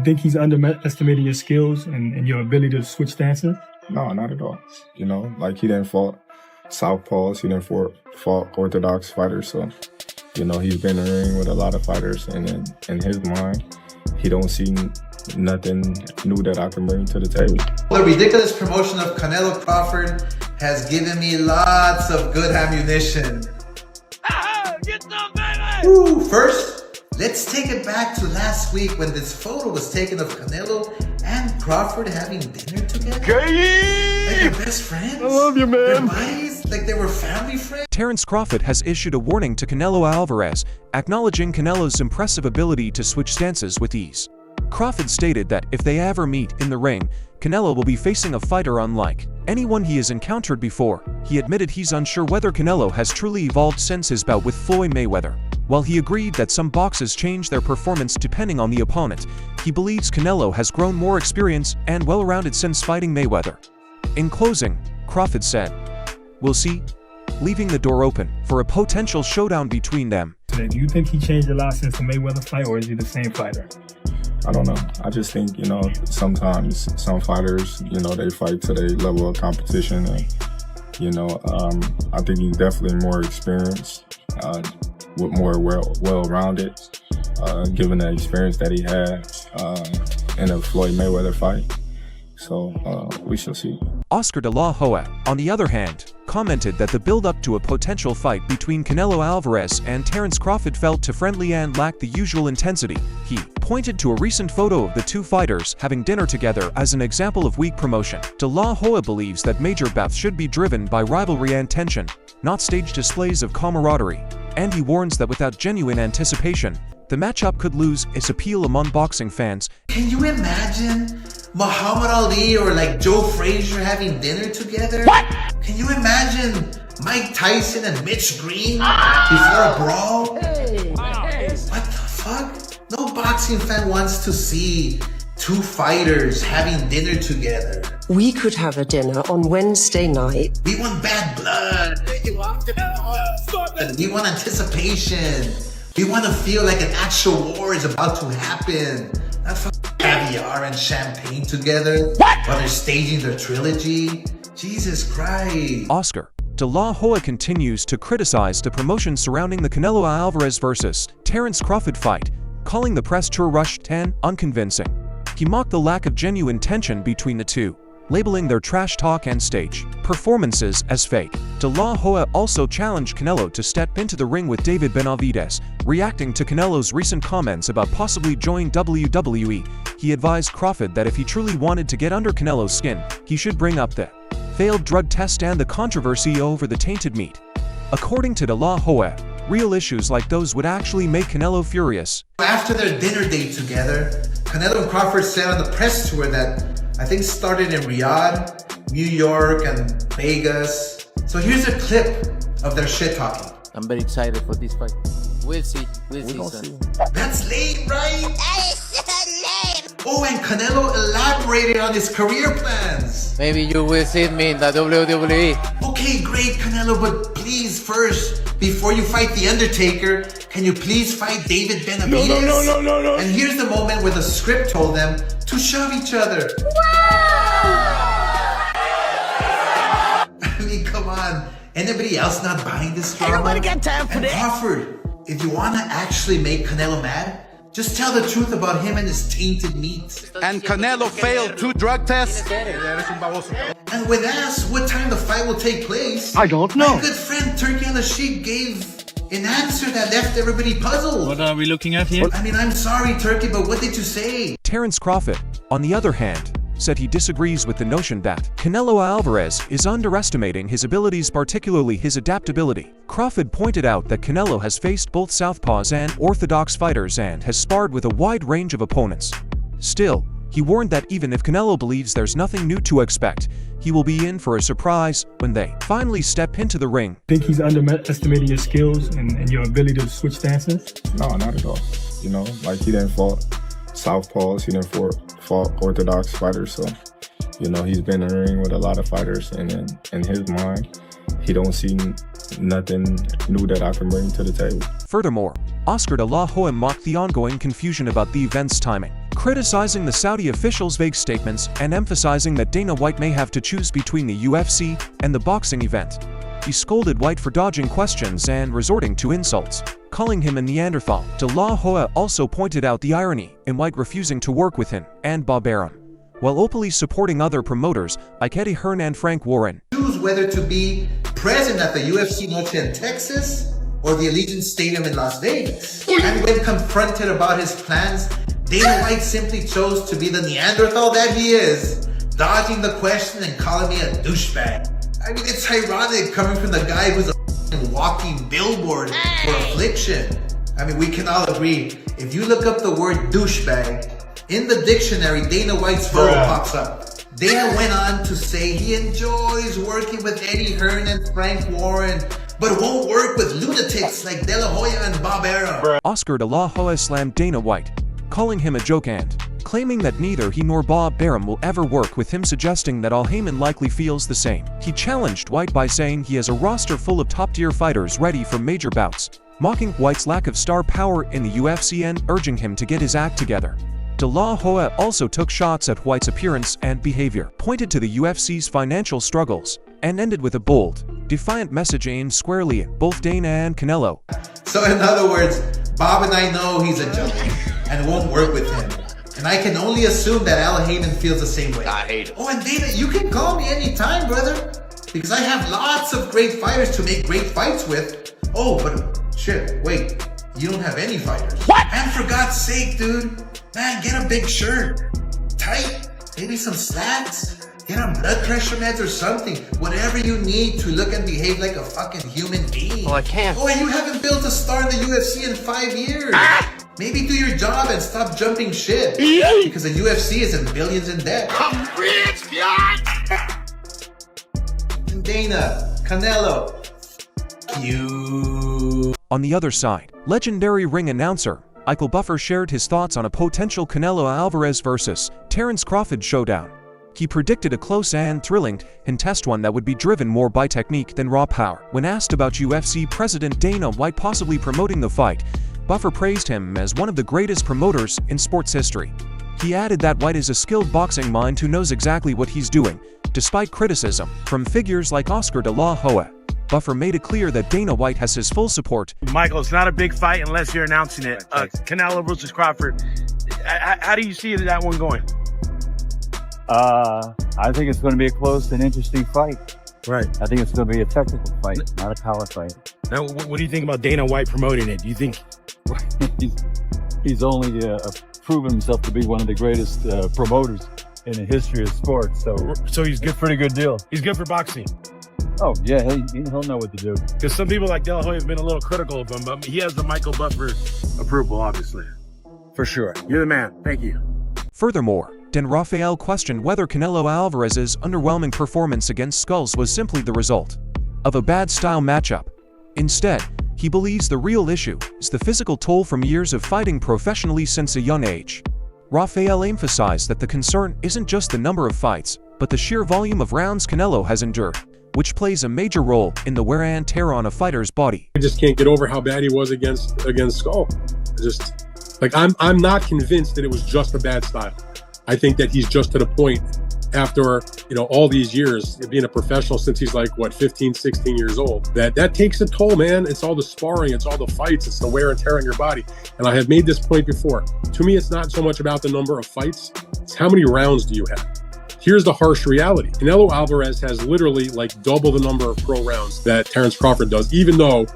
You think he's underestimating your skills and your ability to switch stances? No, not at all. You know, like he didn't fought southpaws, he didn't fought orthodox fighters. So, you know, he's been in the ring with a lot of fighters, and in his mind, he don't see nothing new that I can bring to the table. The ridiculous promotion of Canelo Crawford has given me lots of good ammunition. Get some, baby! Woo, first, let's take it back to last week when this photo was taken of Canelo and Crawford having dinner together. Like they're best friends. I love you, man. They're buddies, like they were family friends. Terence Crawford has issued a warning to Canelo Alvarez, acknowledging Canelo's impressive ability to switch stances with ease. Crawford stated that if they ever meet in the ring, Canelo will be facing a fighter unlike anyone he has encountered before. He admitted he's unsure whether Canelo has truly evolved since his bout with Floyd Mayweather. While he agreed that some boxers change their performance depending on the opponent, he believes Canelo has grown more experience and well-rounded since fighting Mayweather. In closing, Crawford said, "We'll see," leaving the door open for a potential showdown between them. Do you think he changed a lot since the Mayweather fight, or is he the same fighter? I don't know. I just think, you know, sometimes some fighters, you know, they fight to their level of competition. And, you know, I think he's definitely more experienced, with more well-rounded, given the experience that he had in a Floyd Mayweather fight. So we shall see. Oscar de la Hoya, on the other hand, commented that the build-up to a potential fight between Canelo Alvarez and Terence Crawford felt too friendly and lacked the usual intensity. He pointed to a recent photo of the two fighters having dinner together as an example of weak promotion. De la Hoya believes that major bouts should be driven by rivalry and tension, not staged displays of camaraderie, and he warns that without genuine anticipation, the matchup could lose its appeal among boxing fans. Can you imagine Muhammad Ali or like Joe Frazier having dinner together? What? Can you imagine Mike Tyson and Mitch Green before a brawl? What the fuck? No boxing fan wants to see two fighters having dinner together. We could have a dinner on Wednesday night. We want bad blood. We want anticipation. We want to feel like an actual war is about to happen. Not fucking caviar and champagne together while they're staging their trilogy. Jesus Christ. Oscar de la Hoya continues to criticize the promotion surrounding the Canelo Alvarez vs. Terence Crawford fight, calling the press tour rushed and unconvincing. He mocked the lack of genuine tension between the two, labeling their trash talk and stage performances as fake. De la Hoya also challenged Canelo to step into the ring with David Benavidez, reacting to Canelo's recent comments about possibly joining WWE. He advised Crawford that if he truly wanted to get under Canelo's skin, he should bring up the failed drug test and the controversy over the tainted meat. According to De la Hoya, real issues like those would actually make Canelo furious. After their dinner date together, Canelo and Crawford said on the press tour that I think started in Riyadh, New York, and Vegas. So here's a clip of their shit talking. I'm very excited for this fight. We'll see. We'll see. That's lame, right? That is so lame. Oh, and Canelo elaborated on his career plans. Maybe you will see me in the WWE. Okay, great, Canelo, but please first, before you fight The Undertaker, can you please fight David Benavidez? No. And here's the moment where the script told them to shove each other. I mean, come on. Anybody else not buying this drama? Nobody got time for that. Crawford, if you want to actually make Canelo mad, just tell the truth about him and his tainted meat. And Canelo failed 2 drug tests. And when asked what time the fight will take place, I don't know. My good friend Turkey on the Sheik gave an answer that left everybody puzzled. What are we looking at here? I mean, I'm sorry, Turkey, but what did you say? Terence Crawford, on the other hand, said he disagrees with the notion that Canelo Alvarez is underestimating his abilities, particularly his adaptability. Crawford pointed out that Canelo has faced both southpaws and orthodox fighters and has sparred with a wide range of opponents. Still, he warned that even if Canelo believes there's nothing new to expect, he will be in for a surprise when they finally step into the ring. Think he's underestimating your skills and your ability to switch stances? No, not at all. You know, like he didn't fought southpaws, he didn't fought orthodox fighters. So, you know, he's been in the ring with a lot of fighters, and in his mind, he don't see nothing new that I can bring to the table. Furthermore, Oscar de la Hoya mocked the ongoing confusion about the event's timing. criticizing the Saudi officials' vague statements and emphasizing that Dana White may have to choose between the UFC and the boxing event. He scolded White for dodging questions and resorting to insults, calling him a Neanderthal. De La Hoya also pointed out the irony in White refusing to work with him and Bob Arum, while openly supporting other promoters like Eddie Hearn and Frank Warren. Choose whether to be present at the UFC Noche in Texas or the Allegiant Stadium in Las Vegas. And when confronted about his plans, Dana White simply chose to be the Neanderthal that he is, dodging the question and calling me a douchebag. I mean, it's ironic coming from the guy who's a walking billboard for affliction. I mean, we can all agree, if you look up the word douchebag, in the dictionary, Dana White's photo pops up. Dana went on to say he enjoys working with Eddie Hearn and Frank Warren, but won't work with lunatics like De La Hoya and Bob Arum. Oscar De La Hoya slammed Dana White, calling him a joke and claiming that neither he nor Bob Arum will ever work with him, suggesting that Al Heyman likely feels the same. He challenged White by saying he has a roster full of top-tier fighters ready for major bouts, mocking White's lack of star power in the UFC and urging him to get his act together. De La Hoya also took shots at White's appearance and behavior, pointed to the UFC's financial struggles, and ended with a bold, defiant message aimed squarely at both Dana and Canelo. So in other words, Bob and I know he's a joke and won't work with him. And I can only assume that Al Heyman feels the same way. I hate it. Oh, and Dana, you can call me anytime, brother. Because I have lots of great fighters to make great fights with. Oh, but shit, wait. You don't have any fighters. What? And for God's sake, dude. Man, get a big shirt. Tight. Maybe some slacks. Get on blood pressure meds or something. Whatever you need to look and behave like a fucking human being. Well, I can't. Oh, and you haven't built a star in the UFC in 5 years. Maybe do your job and stop jumping shit. Because the UFC is in billions in debt. I'm rich, God! Dana, Canelo, you. On the other side, legendary ring announcer Michael Buffer shared his thoughts on a potential Canelo Alvarez vs. Terence Crawford showdown. He predicted a close and thrilling contest, one that would be driven more by technique than raw power. When asked about UFC President Dana White possibly promoting the fight, Buffer praised him as one of the greatest promoters in sports history. He added that White is a skilled boxing mind who knows exactly what he's doing, despite criticism from figures like Oscar De La Hoya. Buffer made it clear that Dana White has his full support. Michael, it's not a big fight unless you're announcing it. Canelo versus Crawford. How do you see that one going? I think it's going to be a close and interesting fight. Right. I think it's going to be a technical fight, not a power fight. Now, what do you think about Dana White promoting it? Do you think he's only proven himself to be one of the greatest promoters in the history of sports? So he's good? Pretty good deal. He's good for boxing. Oh yeah, he'll know what to do. Because some people like De La Hoya have been a little critical of him, but he has the Michael Buffer approval, obviously. For sure. You're the man. Thank you. Furthermore, Dan Rafael questioned whether Canelo Alvarez's underwhelming performance against Skulls was simply the result of a bad style matchup. Instead, he believes the real issue is the physical toll from years of fighting professionally since a young age. Rafael emphasized that the concern isn't just the number of fights, but the sheer volume of rounds Canelo has endured, which plays a major role in the wear and tear on a fighter's body. I just can't get over how bad he was against Skull. I'm not convinced that it was just a bad style. I think that he's just to the point after, all these years being a professional since he's 15, 16 years old, that takes a toll, man. It's all the sparring, it's all the fights, it's the wear and tear on your body. And I have made this point before. To me, it's not so much about the number of fights, it's how many rounds do you have? Here's the harsh reality. Canelo Alvarez has literally double the number of pro rounds that Terence Crawford does, even though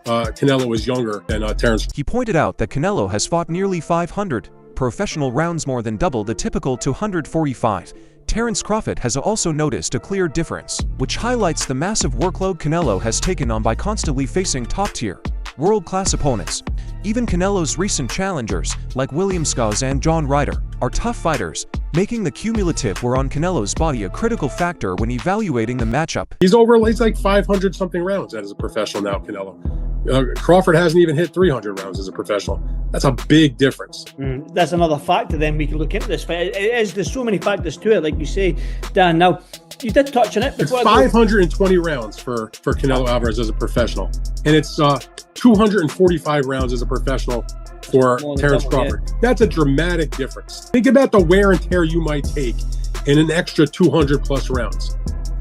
Canelo is younger than Terence. He pointed out that Canelo has fought nearly 500 professional rounds, more than double the typical 245. Terence Crawford has also noticed a clear difference, which highlights the massive workload Canelo has taken on by constantly facing top-tier, world-class opponents. Even Canelo's recent challengers, like William Scouse and John Ryder, are tough fighters, making the cumulative wear on Canelo's body a critical factor when evaluating the matchup. He's 500-something rounds as a professional now, Canelo. Crawford hasn't even hit 300 rounds as a professional. That's a big difference. That's another factor then we can look into this fight. There's so many factors to it, like you say, Dan. Now, you did touch on it. It's 520 rounds for Canelo Alvarez as a professional. And it's 245 rounds as a professional for More than Terence double, yeah. Crawford. That's a dramatic difference. Think about the wear and tear you might take in an extra 200 plus rounds.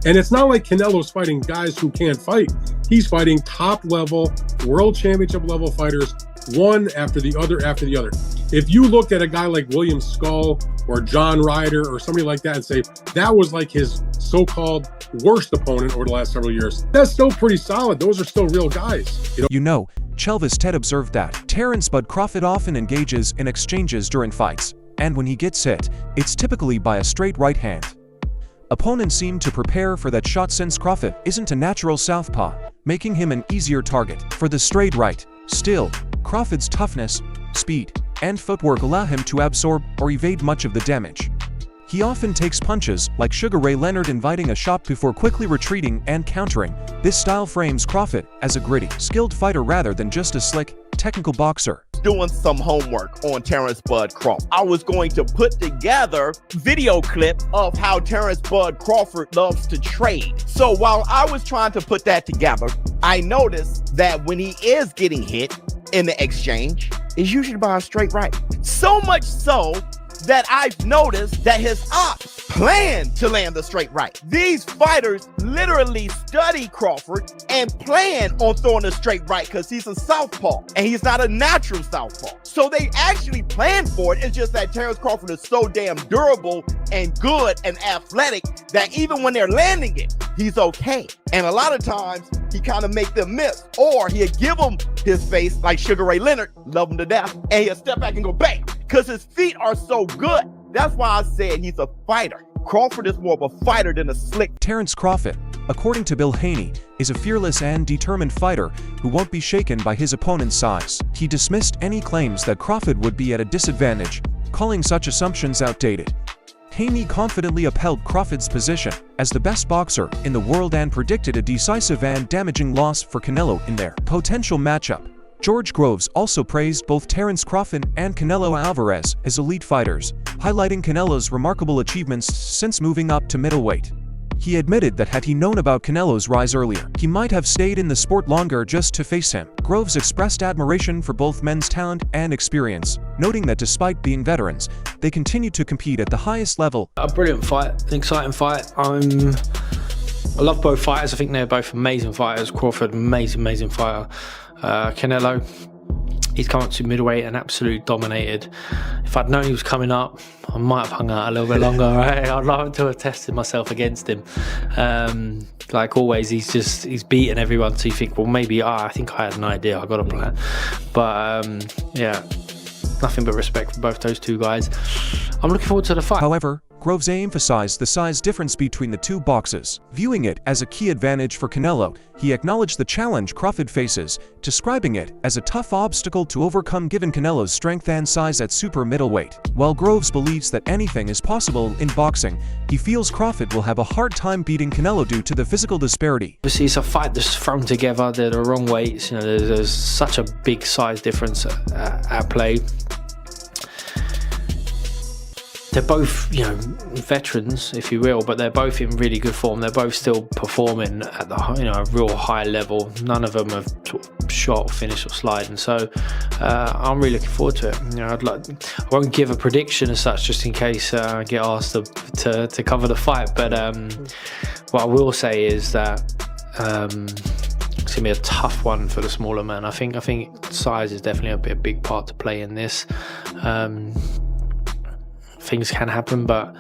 And it's not like Canelo's fighting guys who can't fight. He's fighting top level, world championship level fighters, one after the other after the other. If you looked at a guy like William Skull or John Ryder or somebody like that and say that was like his so-called worst opponent over the last several years, that's still pretty solid. Those are still real guys. You know, Chelvis Ted observed that Terence Bud Crawford often engages in exchanges during fights, and when he gets hit, it's typically by a straight right hand. Opponents seem to prepare for that shot since Crawford isn't a natural southpaw, making him an easier target for the straight right. Still, Crawford's toughness, speed, and footwork allow him to absorb or evade much of the damage. He often takes punches like Sugar Ray Leonard, inviting a shot before quickly retreating and countering. This style frames Crawford as a gritty, skilled fighter rather than just a slick, technical boxer. Doing some homework on Terence Bud Crawford. I was going to put together video clips of how Terence Bud Crawford loves to trade. So while I was trying to put that together, I noticed that when he is getting hit in the exchange, it's usually by a straight right. So much so that I've noticed that his ops plan to land a straight right. These fighters literally study Crawford and plan on throwing a straight right because he's a southpaw and he's not a natural southpaw. So they actually plan for it. It's just that Terence Crawford is so damn durable and good and athletic that even when they're landing it, he's okay. And a lot of times he kind of make them miss, or he'll give them his face like Sugar Ray Leonard, love him to death, and he'll step back and go bang, because his feet are so good. That's why I said he's a fighter. Crawford is more of a fighter than a slick. Terence Crawford, according to Bill Haney, is a fearless and determined fighter who won't be shaken by his opponent's size. He dismissed any claims that Crawford would be at a disadvantage, calling such assumptions outdated. Haney confidently upheld Crawford's position as the best boxer in the world and predicted a decisive and damaging loss for Canelo in their potential matchup. George Groves also praised both Terence Crawford and Canelo Alvarez as elite fighters, highlighting Canelo's remarkable achievements since moving up to middleweight. He admitted that had he known about Canelo's rise earlier, he might have stayed in the sport longer just to face him. Groves expressed admiration for both men's talent and experience, noting that despite being veterans, they continue to compete at the highest level. A brilliant fight, an exciting fight. I love both fighters. I think they're both amazing fighters. Crawford, amazing fighter. Canelo, he's come up to middleweight and absolutely dominated. If I'd known he was coming up, I might have hung out a little bit longer, right? I'd love to have tested myself against him. Like always, he's beaten everyone, so you think, well, maybe I think I had an idea, I got a plan. But yeah, nothing but respect for both those two guys. I'm looking forward to the fight. However, Groves emphasized the size difference between the two boxers. Viewing it as a key advantage for Canelo, he acknowledged the challenge Crawford faces, describing it as a tough obstacle to overcome given Canelo's strength and size at super middleweight. While Groves believes that anything is possible in boxing, he feels Crawford will have a hard time beating Canelo due to the physical disparity. Obviously, it's a fight that's thrown together. They're the wrong weights. You know, there's such a big size difference at play. They're both, you know, veterans, if you will, but they're both in really good form. They're both still performing at the, you know, a real high level. None of them have sort of shot, finished, or sliding. So I'm really looking forward to it. You know, I won't give a prediction as such, just in case I get asked to cover the fight. But what I will say is that it's gonna be a tough one for the smaller man. I think size is definitely a big part to play in this. Things can happen, but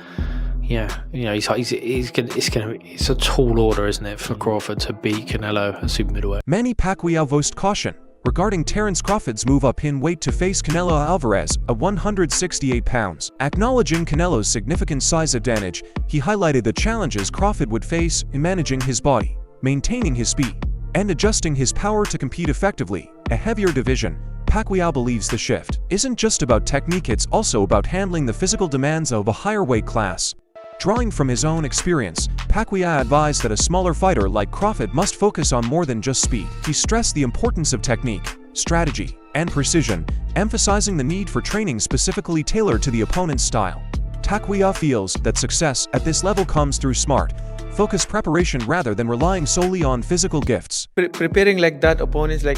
yeah, you know, it's a tall order, isn't it, for Crawford to beat Canelo at super middleweight. Manny Pacquiao voiced caution regarding Terence Crawford's move up in weight to face Canelo Alvarez at 168 pounds. Acknowledging Canelo's significant size advantage, he highlighted the challenges Crawford would face in managing his body, maintaining his speed, and adjusting his power to compete effectively. A heavier division, Pacquiao believes the shift isn't just about technique, it's also about handling the physical demands of a higher weight class. Drawing from his own experience, Pacquiao advised that a smaller fighter like Crawford must focus on more than just speed. He stressed the importance of technique, strategy, and precision, emphasizing the need for training specifically tailored to the opponent's style. Pacquiao feels that success at this level comes through smart, focused preparation rather than relying solely on physical gifts. Preparing like that opponents, like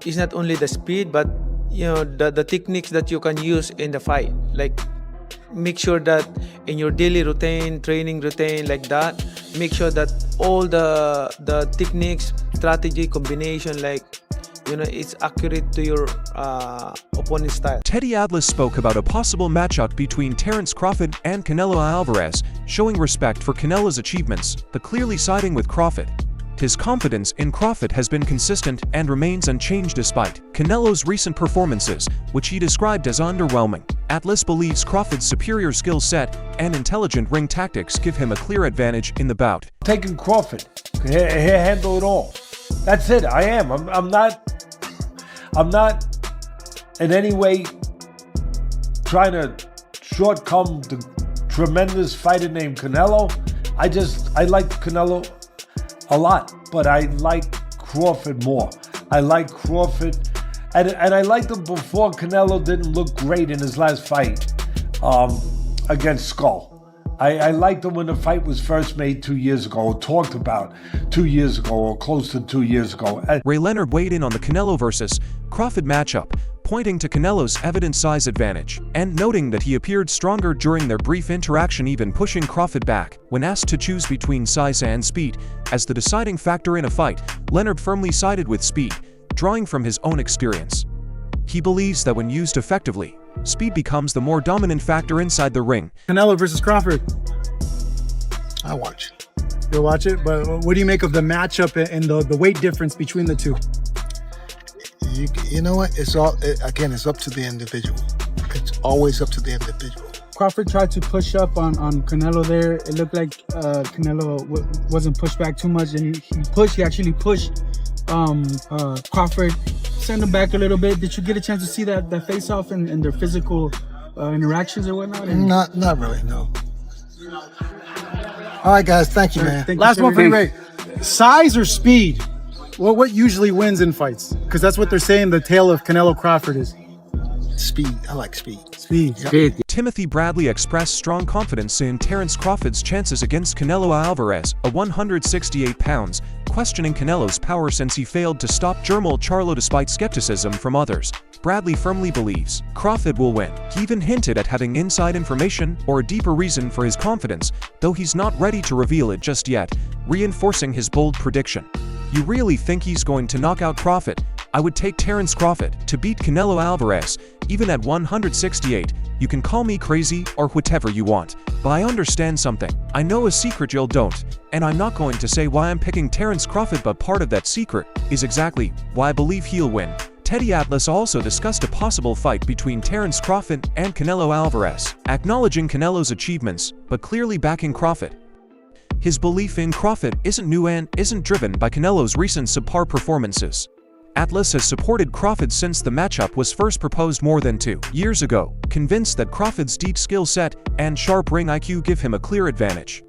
it's not only the speed, but the techniques that you can use in the fight. Like, make sure that in your daily routine, training routine, like that, make sure that all the techniques, strategy, combination, like, it's accurate to your opponent's style. Teddy Atlas spoke about a possible matchup between Terence Crawford and Canelo Alvarez, showing respect for Canelo's achievements, but clearly siding with Crawford. His confidence in Crawford has been consistent and remains unchanged despite Canelo's recent performances, which he described as underwhelming. Atlas believes Crawford's superior skill set and intelligent ring tactics give him a clear advantage in the bout. Taking Crawford, he'll handle it all. That's it. I am. I'm not in any way trying to shortcome the tremendous fighter named Canelo. I like Canelo a lot, but I like Crawford more. I like Crawford, and I liked him before Canelo didn't look great in his last fight against Skull. I liked him when the fight was first made 2 years ago, or talked about 2 years ago, or close to 2 years ago. Ray Leonard weighed in on the Canelo versus Crawford matchup, pointing to Canelo's evident size advantage, and noting that he appeared stronger during their brief interaction, even pushing Crawford back. When asked to choose between size and speed as the deciding factor in a fight, Leonard firmly sided with speed, drawing from his own experience. He believes that when used effectively, speed becomes the more dominant factor inside the ring. Canelo versus Crawford. I watch. You'll watch it, but what do you make of the matchup and the weight difference between the two? You know what? It's up to the individual. It's always up to the individual. Crawford tried to push up on Canelo there. It looked like Canelo wasn't pushed back too much, and he actually pushed Crawford, sent him back a little bit. Did you get a chance to see that face-off and their physical interactions or whatnot? Not really, no. All right, guys. Thank you, man. Last one for you, Ray. Size or speed? What usually wins in fights? Because that's what they're saying the tale of Canelo Crawford is. Speed. I like speed. Speed. Yep. Timothy Bradley expressed strong confidence in Terence Crawford's chances against Canelo Alvarez, a 168 pounds, questioning Canelo's power since he failed to stop Jermall Charlo despite skepticism from others. Bradley firmly believes Crawford will win. He even hinted at having inside information or a deeper reason for his confidence, though he's not ready to reveal it just yet, reinforcing his bold prediction. You really think he's going to knock out Crawford? I would take Terence Crawford to beat Canelo Alvarez, even at 168. You can call me crazy or whatever you want, but I understand something. I know a secret you don't, and I'm not going to say why I'm picking Terence Crawford, but part of that secret is exactly why I believe he'll win. Teddy Atlas also discussed a possible fight between Terence Crawford and Canelo Alvarez, acknowledging Canelo's achievements, but clearly backing Crawford. His belief in Crawford isn't new and isn't driven by Canelo's recent subpar performances. Atlas has supported Crawford since the matchup was first proposed more than 2 years ago, convinced that Crawford's deep skill set and sharp ring IQ give him a clear advantage.